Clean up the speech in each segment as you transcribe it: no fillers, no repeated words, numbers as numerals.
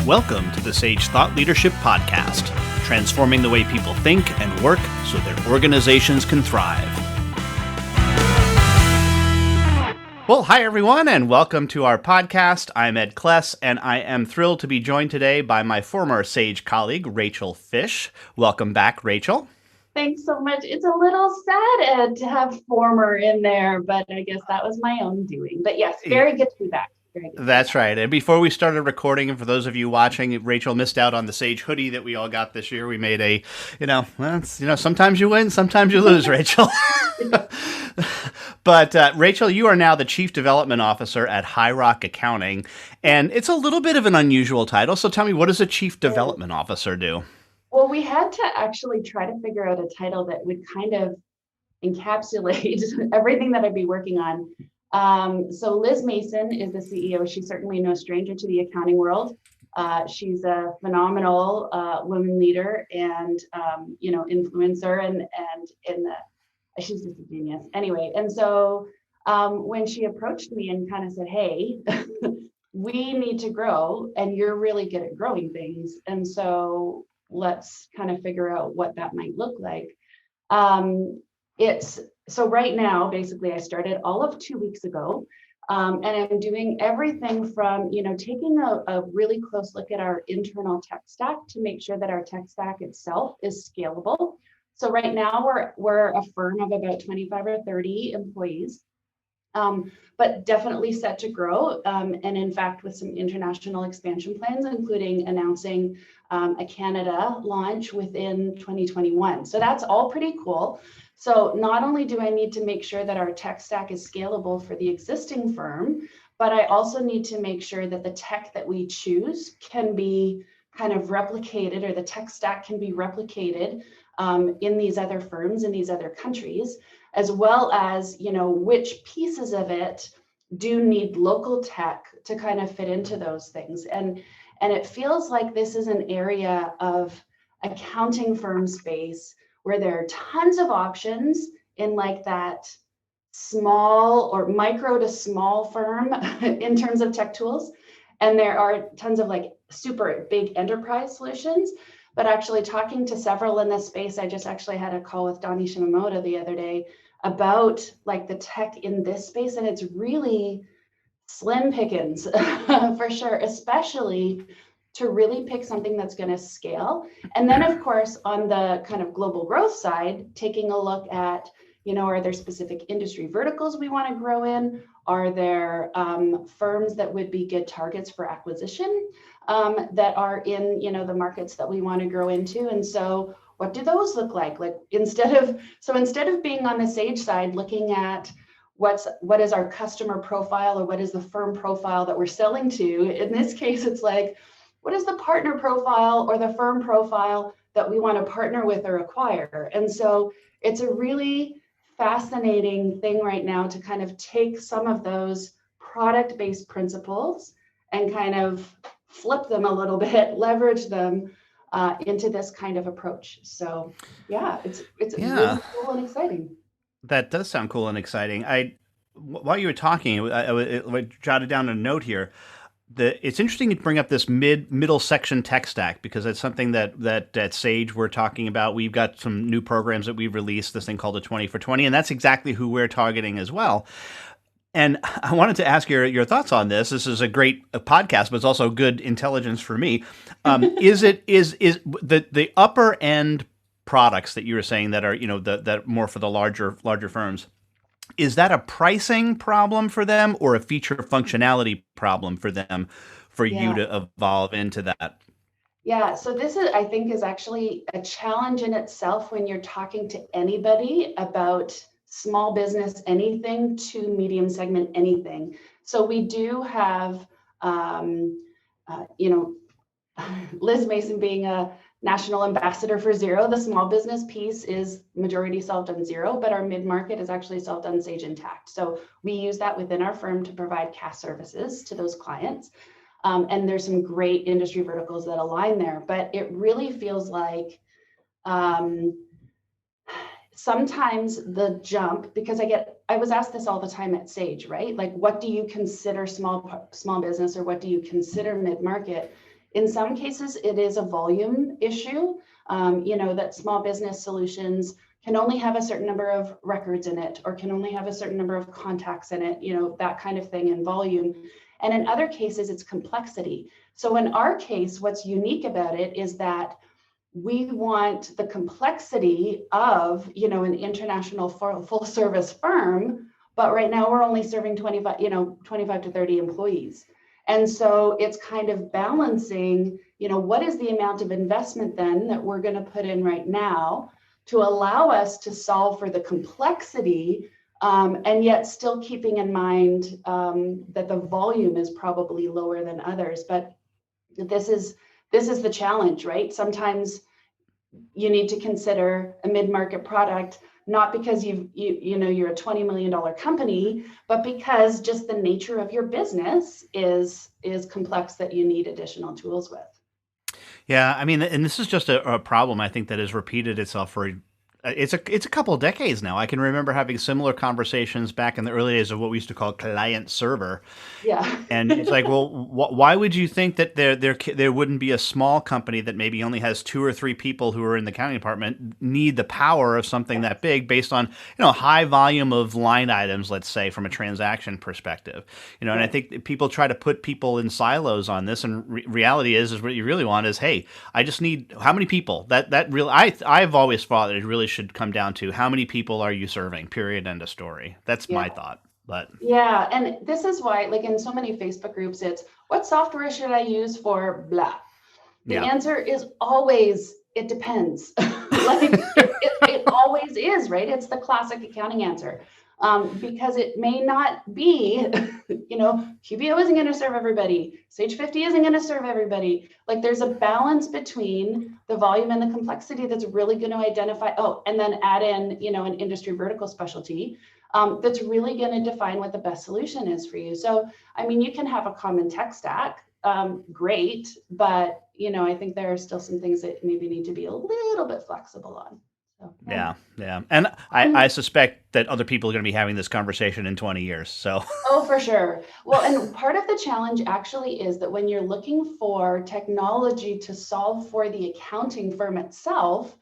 Welcome to the Sage Thought Leadership Podcast, transforming the way people think and work so their organizations can thrive. Well, hi everyone, and welcome to our podcast. I'm Ed Kless, and I am thrilled to be joined today by my former Sage colleague, Rachel Fisch. Welcome back, Rachel. Thanks so much. It's a little sad, Ed, to have former in there, but I guess that was my own doing. But yes, very good to be back. That's right. And before we started recording, and for those of you watching, Rachel missed out on the Sage hoodie that we all got this year. We made a, sometimes you win, sometimes you lose, Rachel. But Rachel, you are now the Chief Development Officer at High Rock Accounting, and it's a little bit of an unusual title. So tell me, what does a Chief Development Officer do? Well, we had to actually try to figure out a title that would kind of encapsulate everything that I'd be working on. So Liz Mason is the CEO. She's certainly no stranger to the accounting world. She's a phenomenal woman leader and influencer, and she's just a genius. Anyway, and so when she approached me and kind of said, "Hey, we need to grow, and you're really good at growing things, and so let's kind of figure out what that might look like." So right now, basically, I started all of 2 weeks ago, and I'm doing everything from, taking a really close look at our internal tech stack to make sure that our tech stack itself is scalable. So right now, we're a firm of about 25 or 30 employees, but definitely set to grow, and in fact, with some international expansion plans, including announcing a Canada launch within 2021. So that's all pretty cool. So not only do I need to make sure that our tech stack is scalable for the existing firm, but I also need to make sure that the tech that we choose can be kind of replicated, or the tech stack can be replicated in these other firms, in these other countries, as well as, which pieces of it do need local tech to kind of fit into those things. And it feels like this is an area of accounting firm space where there are tons of options in like that small or micro to small firm in terms of tech tools. And there are tons of like super big enterprise solutions. But actually talking to several in this space, I just actually had a call with Donnie Shimamoto the other day about like the tech in this space. And it's really slim pickings for sure, especially to really pick something that's going to scale. And then, of course, on the kind of global growth side, taking a look at, are there specific industry verticals we want to grow in? Are there firms that would be good targets for acquisition that are in, the markets that we want to grow into? And so what do those look like? Like instead of being on the Sage side, looking at what is our customer profile, or what is the firm profile that we're selling to? In this case, it's like, what is the partner profile or the firm profile that we want to partner with or acquire? And so it's a really fascinating thing right now to kind of take some of those product-based principles and kind of flip them a little bit, leverage them into this kind of approach. So yeah, it's really cool and exciting. That does sound cool and exciting. While you were talking, I jotted down a note here. It's interesting to bring up this middle section tech stack, because it's something that at Sage we're talking about. We've got some new programs that we've released, this thing called the 20 for 20, and that's exactly who we're targeting as well. And I wanted to ask your thoughts on this. This is a great podcast, but it's also good intelligence for me. Is the upper end products that you were saying that are that more for the larger firms? Is that a pricing problem for them, or a feature functionality problem for them, for you to evolve into that? Yeah, so this I think is actually a challenge in itself when you're talking to anybody about small business anything to medium segment anything. So we do have, Liz Mason being a national ambassador for Xero, the small business piece is majority solved on Xero, but our mid-market is actually solved on Sage Intacct. So we use that within our firm to provide CAS services to those clients. And there's some great industry verticals that align there, but it really feels like sometimes the jump, because I was asked this all the time at Sage, right? Like, what do you consider small business, or what do you consider mid-market? In some cases, it is a volume issue, that small business solutions can only have a certain number of records in it, or can only have a certain number of contacts in it, that kind of thing in volume. And in other cases, it's complexity. So in our case, what's unique about it is that we want the complexity of, an international full service firm, but right now we're only serving 25 to 30 employees. And so it's kind of balancing, what is the amount of investment then that we're going to put in right now to allow us to solve for the complexity, and yet still keeping in mind that the volume is probably lower than others. But this is the challenge, right? Sometimes you need to consider a mid-market product, not because you're a $20 million company, but because just the nature of your business is complex, that you need additional tools with. Yeah, I mean, and this is just a problem I think that has repeated itself for it's a couple of decades now. I can remember having similar conversations back in the early days of what we used to call client server. Yeah. And it's like, well, why would you think that there wouldn't be a small company that maybe only has 2 or 3 people who are in the accounting department need the power of something that big based on high volume of line items, let's say, from a transaction perspective, and I think people try to put people in silos on this, and reality is what you really want is, hey, I just need how many people that really I've always thought that it really should come down to how many people are you serving, period, end of story. That's my thought. But yeah, and this is why, like in so many Facebook groups, it's what software should I use for blah? The answer is always, it depends. It always is, right? It's the classic accounting answer. Because it may not be, QBO isn't going to serve everybody. Sage 50 isn't going to serve everybody. Like there's a balance between the volume and the complexity that's really going to identify, and then add in, an industry vertical specialty. That's really going to define what the best solution is for you. So, I mean, you can have a common tech stack, great, but, I think there are still some things that maybe need to be a little bit flexible on. So, yeah. And I suspect that other people are going to be having this conversation in 20 years. So. Oh, for sure. Well, and part of the challenge actually is that when you're looking for technology to solve for the accounting firm itself,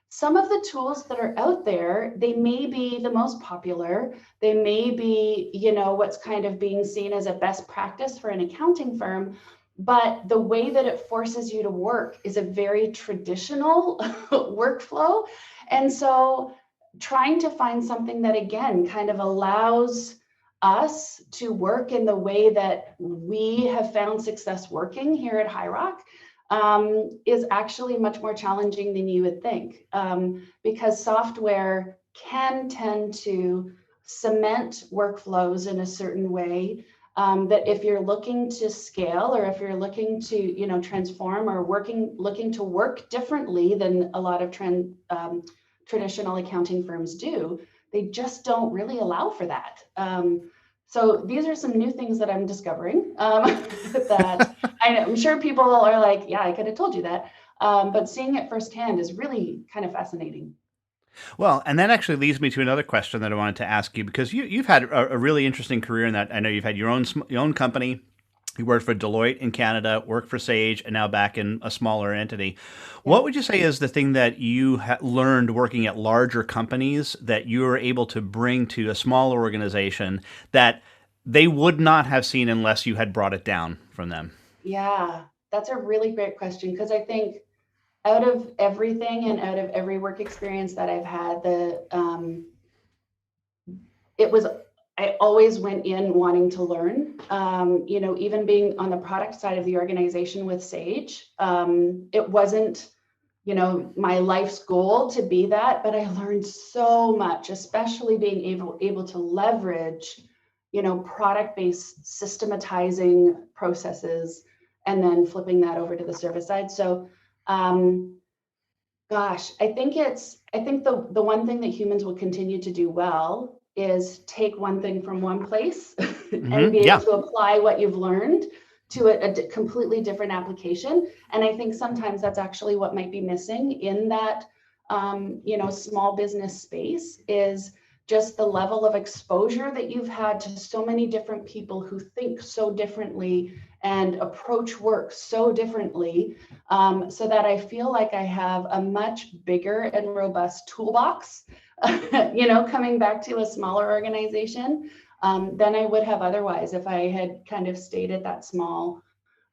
some of the tools that are out there, they may be the most popular. They may be, what's kind of being seen as a best practice for an accounting firm, but the way that it forces you to work is a very traditional workflow. And so trying to find something that, again, kind of allows us to work in the way that we have found success working here at High Rock, is actually much more challenging than you would think, because software can tend to cement workflows in a certain way, that if you're looking to scale, or if you're looking to transform, or looking to work differently than a lot of traditional accounting firms do, they just don't really allow for that. So these are some new things that I'm discovering, that I'm sure people are like, yeah, I could have told you that. But seeing it firsthand is really kind of fascinating. Well, and that actually leads me to another question that I wanted to ask you, because you've had a really interesting career in that. I know you've had your own company. You worked for Deloitte in Canada, worked for Sage, and now back in a smaller entity. What would you say is the thing that you learned working at larger companies that you were able to bring to a smaller organization that they would not have seen unless you had brought it down from them? Yeah, that's a really great question, because I think out of everything and out of every work experience that I've had, I always went in wanting to learn. Even being on the product side of the organization with Sage, it wasn't, my life's goal to be that, but I learned so much, especially being able to leverage, product-based systematizing processes, and then flipping that over to the service side. So, gosh, I think the one thing that humans will continue to do well is take one thing from one place and be able to apply what you've learned to a completely different application. And I think sometimes that's actually what might be missing in that, small business space, is just the level of exposure that you've had to so many different people who think so differently and approach work so differently, so that I feel like I have a much bigger and robust toolbox, coming back to a smaller organization, than I would have otherwise if I had kind of stayed at that small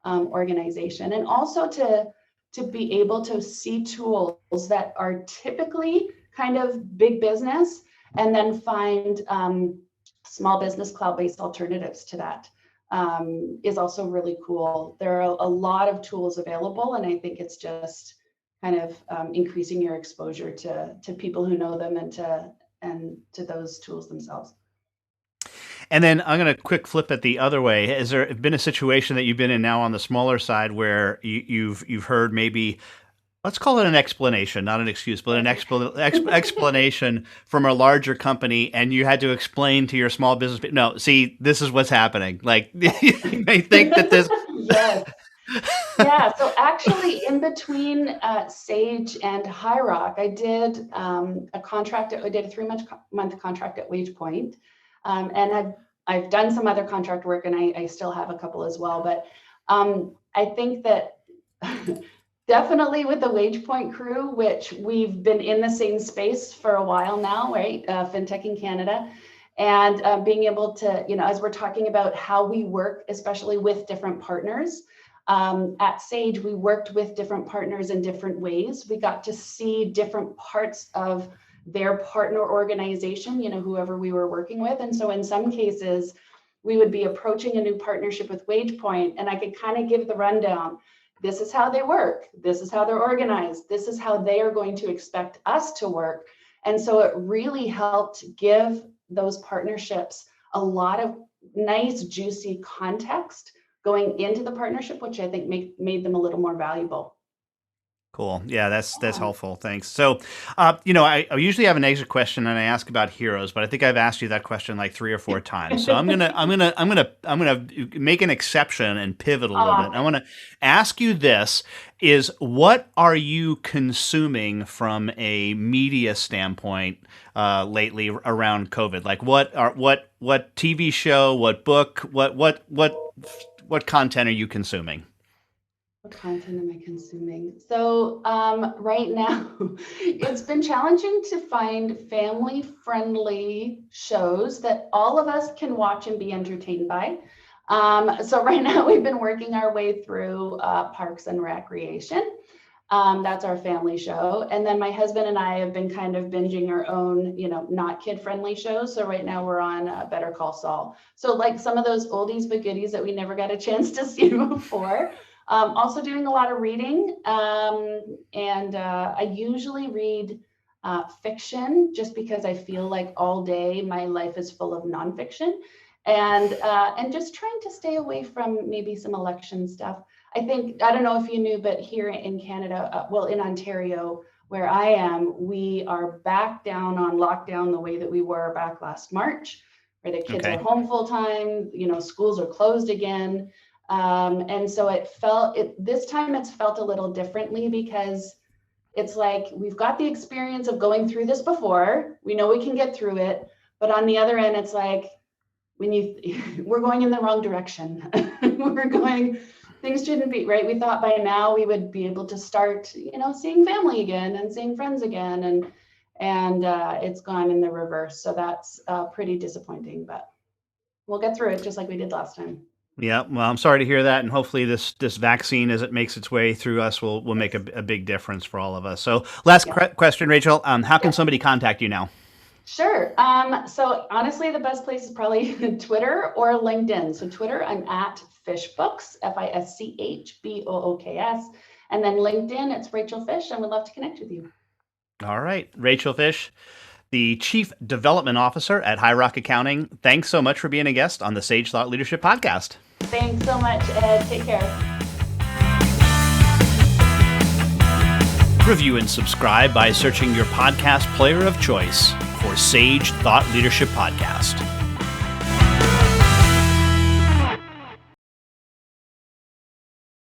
organization. And also to be able to see tools that are typically kind of big business, and then find small business cloud-based alternatives to that, is also really cool. There are a lot of tools available, and I think it's just kind of increasing your exposure to people who know them, and to those tools themselves. And then I'm going to quick flip it the other way. Has there been a situation that you've been in now on the smaller side where you've heard maybe, let's call it an explanation, not an excuse, but an explanation from a larger company, and you had to explain to your small business, no, see, this is what's happening. Like, you may think that this. Yes. Yeah. So actually, in between Sage and High Rock, I did a contract. I did a 3-month contract at WagePoint, and I've done some other contract work, and I still have a couple as well. But I think that definitely with the WagePoint crew, which we've been in the same space for a while now, right? FinTech in Canada. And being able to, as we're talking about how we work, especially with different partners, at Sage, we worked with different partners in different ways. We got to see different parts of their partner organization, whoever we were working with. And so in some cases, we would be approaching a new partnership with WagePoint, and I could kind of give the rundown. This is how they work. This is how they're organized. This is how they are going to expect us to work. And so it really helped give those partnerships a lot of nice, juicy context going into the partnership, which I think made them a little more valuable. Cool. Yeah, that's helpful. Thanks. So, I usually have an exit question and I ask about heroes, but I think I've asked you that question like 3 or 4 times. So I'm gonna make an exception and pivot a little bit. I want to ask you this: is what are you consuming from a media standpoint lately around COVID? Like what TV show, what book, what content are you consuming? What content am I consuming? So right now, it's been challenging to find family-friendly shows that all of us can watch and be entertained by. So right now, we've been working our way through Parks and Recreation. That's our family show. And then my husband and I have been kind of binging our own, not kid-friendly shows. So right now we're on Better Call Saul. So like some of those oldies but goodies that we never got a chance to see before. Also doing a lot of reading, and I usually read fiction just because I feel like all day my life is full of nonfiction, and just trying to stay away from maybe some election stuff. I don't know if you knew, but here in Canada, in Ontario, where I am, we are back down on lockdown the way that we were back last March, where the kids are home full time, schools are closed again. And so this time it's felt a little differently, because it's like we've got the experience of going through this before. We know we can get through it, but on the other end, it's like we're going in the wrong direction. Things shouldn't be right. We thought by now we would be able to start, seeing family again and seeing friends again, and it's gone in the reverse. So that's pretty disappointing, but we'll get through it just like we did last time. Yeah, well, I'm sorry to hear that, and hopefully this vaccine, as it makes its way through us, will make a big difference for all of us. So, last question, Rachel, how can somebody contact you now? Sure. So honestly, the best place is probably Twitter or LinkedIn. So Twitter, I'm at FischBooks, FischBooks, and then LinkedIn, it's Rachel Fisch, and we'd love to connect with you. All right, Rachel Fisch, the Chief Development Officer at High Rock Accounting. Thanks so much for being a guest on the Sage Thought Leadership Podcast. Thanks so much, Ed. Take care. Review and subscribe by searching your podcast player of choice for Sage Thought Leadership Podcast.